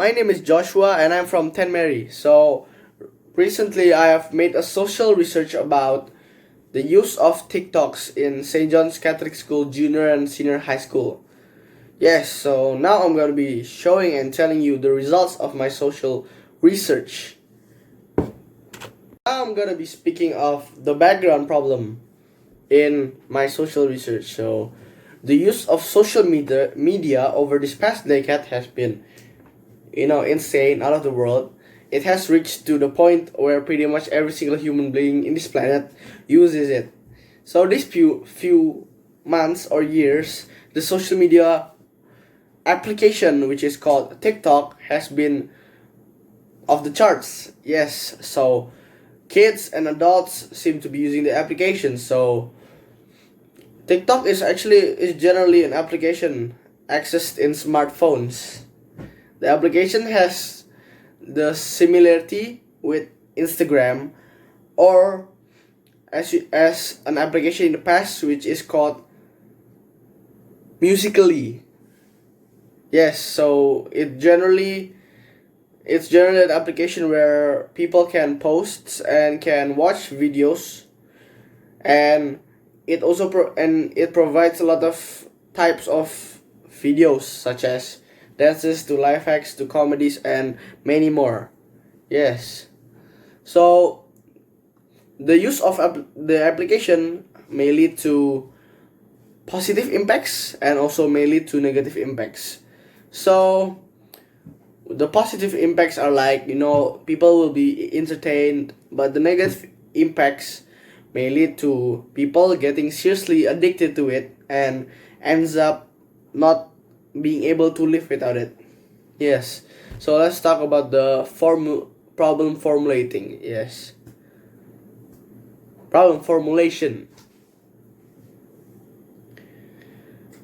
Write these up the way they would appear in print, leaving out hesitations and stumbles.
my name is Joshua and I'm from Tenmary. So recently I have made a social research about the use of TikToks in St. John's Catholic School Junior and Senior High School. Yes, so now I'm going to be showing and telling you the results of my social research. Now I'm going to be speaking of the background problem in my social research. So the use of social media over this past decade has been insane, out of the world. It has reached to the point where pretty much every single human being in this planet uses it. So these few months or years, the social media application, which is called TikTok, has been off the charts. Yes, so kids and adults seem to be using the application. So TikTok is generally an application accessed in smartphones. The application has the similarity with Instagram, or as an application in the past which is called Musically. Yes, so it's generally an application where people can post and can watch videos, and it provides a lot of types of videos such as dances to life hacks to comedies and many more. Yes. So the use of the application may lead to positive impacts and also may lead to negative impacts. So the positive impacts are like, people will be entertained, but the negative impacts may lead to people getting seriously addicted to it and ends up not being able to live without it. Yes. So let's talk about the problem formulating. Yes. Problem formulation.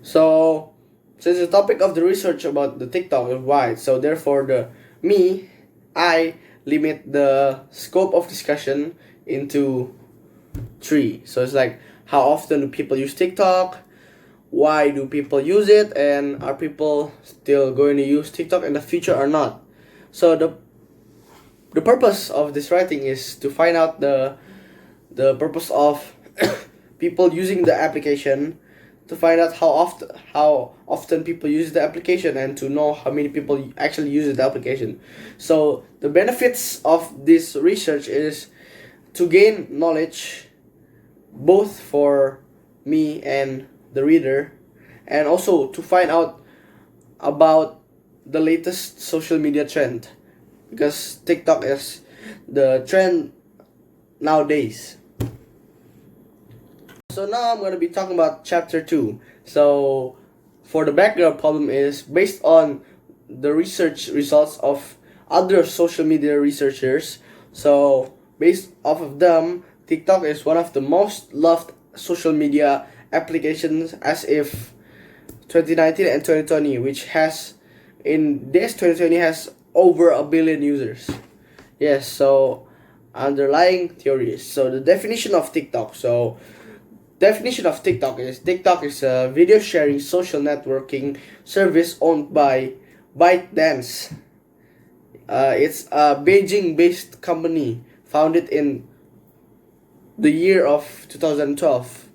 So since the topic of the research about the TikTok is wide, so therefore I limit the scope of discussion into three. So it's like, how often do people use TikTok? Why do people use it, and are people still going to use TikTok in the future or not? So the purpose of this writing is to find out the purpose of people using the application, to find out how often people use the application, and to know how many people actually use the application. So the benefits of this research is to gain knowledge both for me and the reader, and also to find out about the latest social media trend, because TikTok is the trend nowadays. So now I'm going to be talking about chapter 2. So for the background problem is based on the research results of other social media researchers. So based off of them, TikTok is one of the most loved social media applications as if 2019 and 2020, which has in this 2020 has over a billion users. Yes, so underlying theories. So the definition of TikTok. So definition of TikTok is a video sharing social networking service owned by ByteDance. It's a Beijing-based company founded in the year of 2012.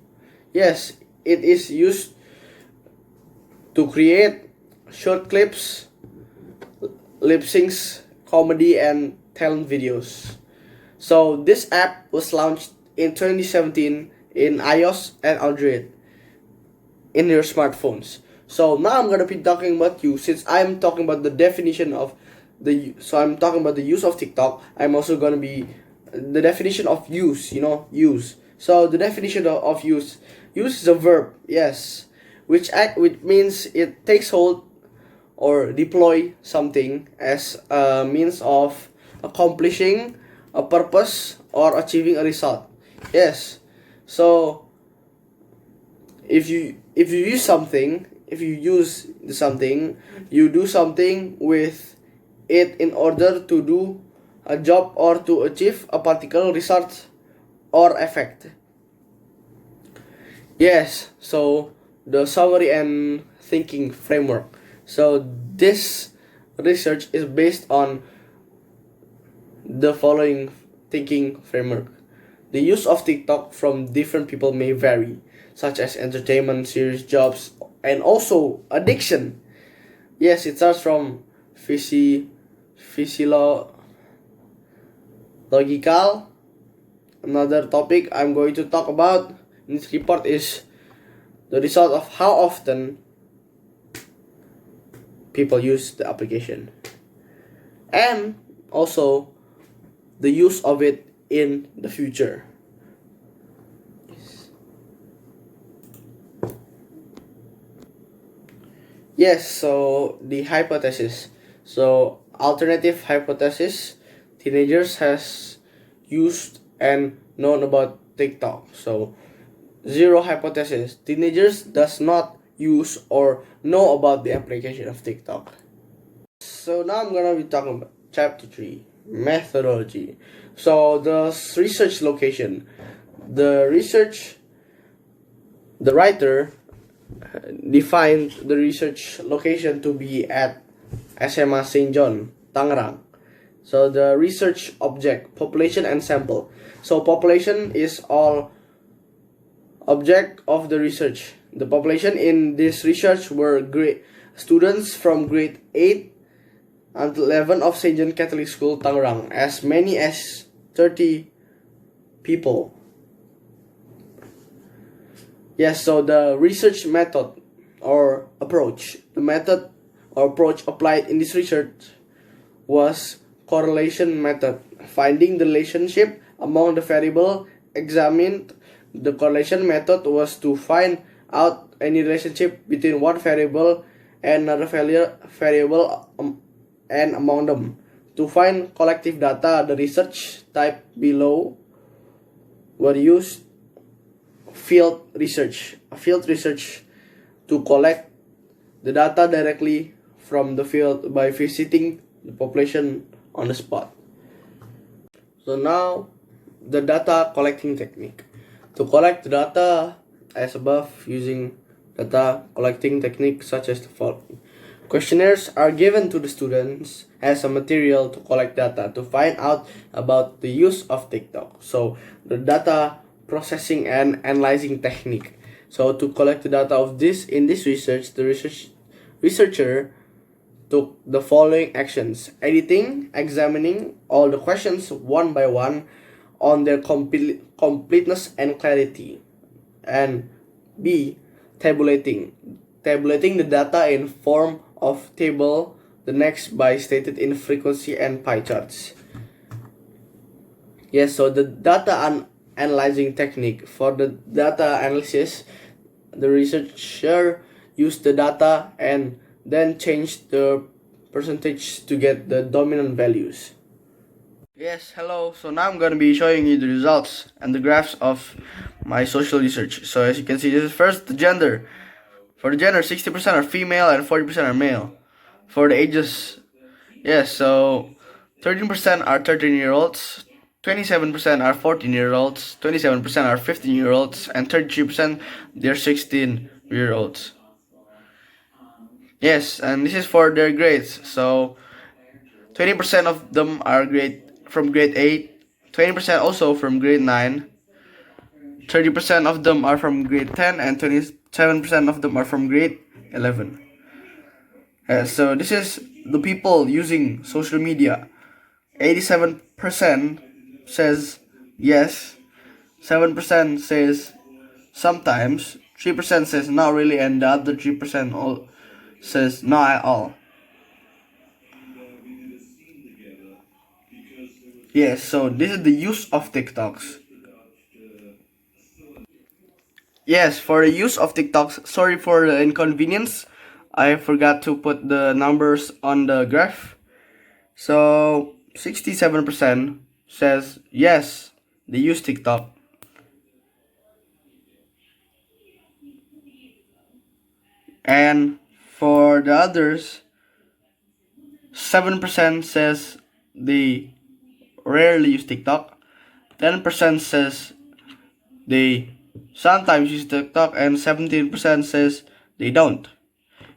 Yes, it is used to create short clips, lip syncs, comedy, and talent videos. So this app was launched in 2017 in iOS and Android in your smartphones. So now I'm gonna be talking about since I'm talking about the definition of I'm talking about the use of TikTok. I'm also gonna be the definition of use. Use. So the definition of use. Use is a verb. Yes, which means it takes hold or deploy something as a means of accomplishing a purpose or achieving a result. Yes. So if you use something, you do something with it in order to do a job or to achieve a particular result or effect. Yes, so the summary and thinking framework. So this research is based on the following thinking framework. The use of TikTok from different people may vary, such as entertainment, series, jobs, and also addiction. Yes, it starts from physiological. Another topic I'm going to talk about in this report is the result of how often people use the application, and also the use of it in the future. Yes, so the hypothesis. So alternative hypothesis, teenagers has used and known about TikTok. So zero hypothesis, teenagers does not use or know about the application of TikTok. So now I'm gonna be talking about chapter 3, methodology. So the research location. The writer defined the research location to be at SMA St. John, Tangerang. So the research object, population and sample. So population is all object of the research. The population in this research were students from grade 8 until 11 of St. John Catholic School, Tangerang, as many as 30 people. Yes, so the research method or approach, the method or approach applied in this research was correlation method, finding the relationship among the variable examined. The correlation method was to find out any relationship between one variable and another variable and among them. To find collective data, the research type below were used. Field research to collect the data directly from the field by visiting the population on the spot. So now the data collecting technique. To collect the data as above using data collecting technique such as the following. Questionnaires are given to the students as a material to collect data to find out about the use of TikTok. So the data processing and analyzing technique. So to collect the data of this in this research, the researcher took the following actions: editing, examining all the questions one by one on their completeness and clarity, and B, tabulating the data in form of table, the next by stated in frequency and pie charts. Yes, so the data analyzing technique. For the data analysis, the researcher used the data and then changed the percentage to get the dominant values. Yes, hello. So now I'm going to be showing you the results and the graphs of my social research. So as you can see, this is first the gender. For the gender, 60% are female and 40% are male. For the ages, yes, so 13% are 13-year-olds, 27% are 14-year-olds, 27% are 15-year-olds, and 33% they're 16-year-olds. Yes, and this is for their grades. So 20% of them are from grade 8, 20% also from grade 9, 30% of them are from grade 10, and 27% of them are from grade 11. So this is the people using social media. 87% says yes, 7% says sometimes, 3% says not really, and the other 3% all says not at all. Yes, so this is the use of TikToks. Yes, for the use of TikToks, sorry for the inconvenience. I forgot to put the numbers on the graph. So 67% says yes, they use TikTok. And for the others, 7% says they rarely use TikTok. 10% says they sometimes use TikTok, and 17% says they don't.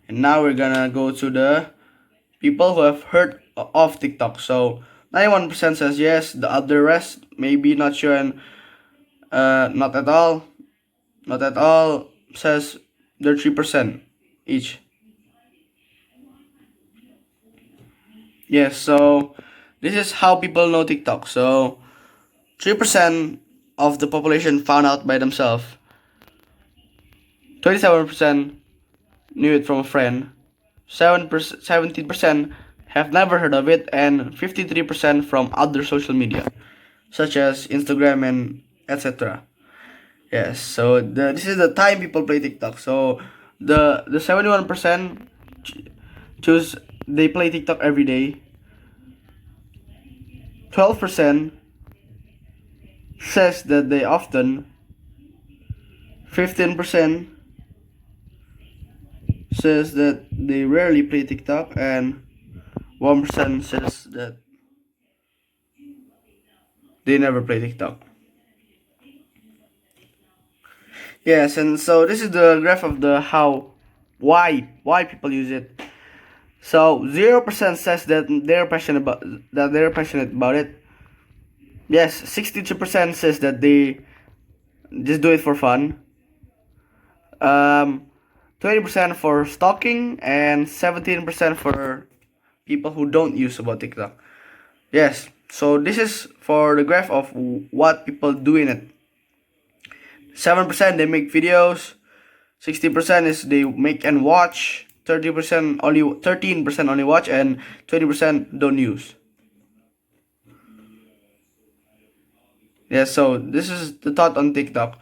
And now we're gonna go to the people who have heard of TikTok. So 91% says yes, the other rest maybe not sure, and not at all. Not at all says they're 3% each. Yes, so this is how people know TikTok. So 3% of the population found out by themselves. 27% knew it from a friend. 17% have never heard of it, and 53% from other social media, such as Instagram and etc. Yes, so this is the time people play TikTok. So the 71% choose they play TikTok every day. 12% says that they often. 15% says that they rarely play TikTok, and 1% says that they never play TikTok. Yes, and so this is the graph of the why people use it. So 0% says that they're passionate about it. Yes, 62% says that they just do it for fun. 20% for stalking, and 17% for people who don't use about TikTok. Yes, so this is for the graph of what people do in it. 7% they make videos, 60% is they make and watch, 13% only watch, and 20% don't use. Yeah, so this is the thought on TikTok.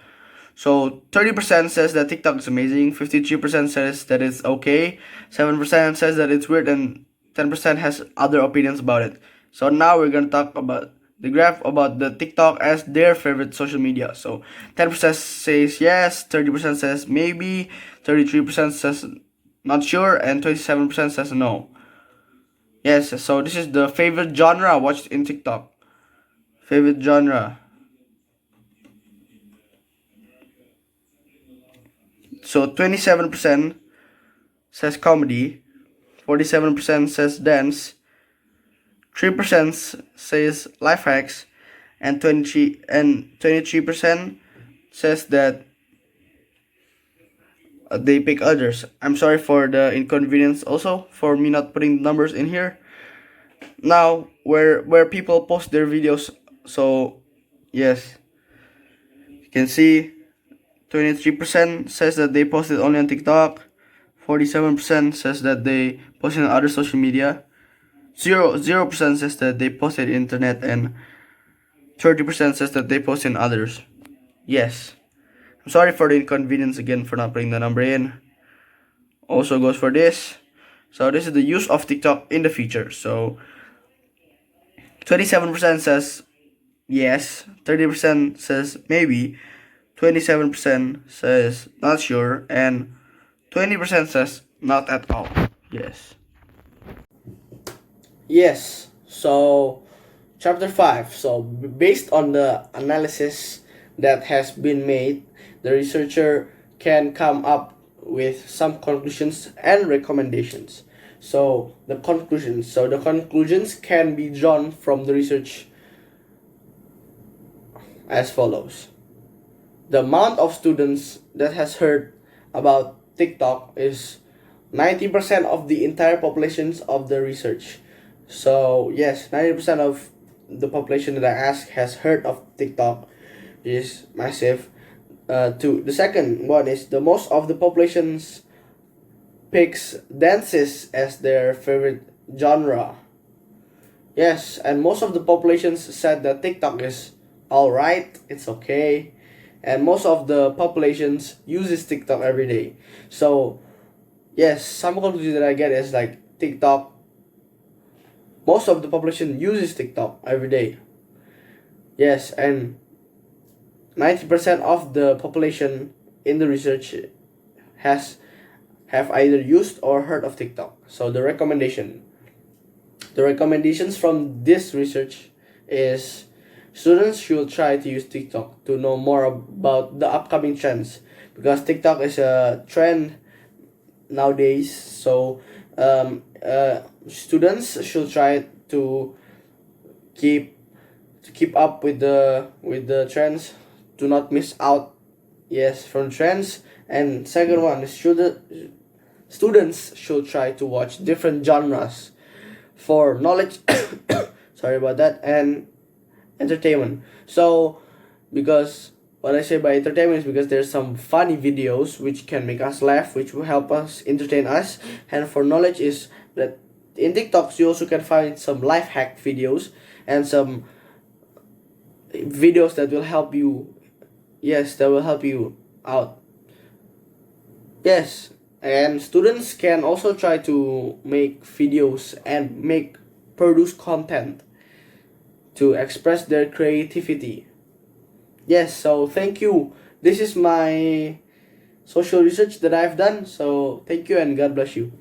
So 30% says that TikTok is amazing, 53% says that it's okay, 7% says that it's weird, and 10% has other opinions about it. So now we're gonna talk about the graph about the TikTok as their favorite social media. So 10% says yes, 30% says maybe, 33% says not sure, and 27% says no. Yes, so this is the favorite genre watched in TikTok. Favorite genre. So 27% says comedy, 47% says dance, 3% says life hacks, and 23% says that they pick others. I'm sorry for the inconvenience also for me not putting numbers in here. Now where people post their videos, so yes, you can see 23% says that they posted only on TikTok, 47% says that they posted on other social media, 0% says that they posted internet, and 30% says that they post in others. Yes. I'm sorry for the inconvenience again for not putting the number in. Also goes for this. So this is the use of TikTok in the future. So 27% says yes, 30% says maybe, 27% says not sure, and 20% says not at all. Yes. Yes. So chapter 5. So based on the analysis that has been made, the researcher can come up with some conclusions and recommendations. So the conclusions can be drawn from the research as follows. The amount of students that has heard about TikTok is 90% of the entire populations of the research. So yes, 90% of the population that I asked has heard of TikTok, is massive. The second one is the most of the populations picks dances as their favorite genre. Yes, and most of the populations said that TikTok is alright, it's okay, and most of the populations uses TikTok every day. So yes, some conclusion that I get is like TikTok. Most of the population uses TikTok every day. Yes, and 90% of the population in the research have either used or heard of TikTok. So the recommendations from this research is students should try to use TikTok to know more about the upcoming trends, because TikTok is a trend nowadays. So students should try to keep up with the trends, do not miss out, yes, from trends. And second one is students should try to watch different genres for knowledge sorry about that, and entertainment. So because what I say by entertainment is because there's some funny videos which can make us laugh, which will help us entertain us. And for knowledge is that in TikToks you also can find some life hack videos and some videos that will help you, yes, that will help you out, yes. And students can also try to make videos and produce content to express their creativity. Yes, so thank you. This is my social research that I've done. So thank you and God bless you.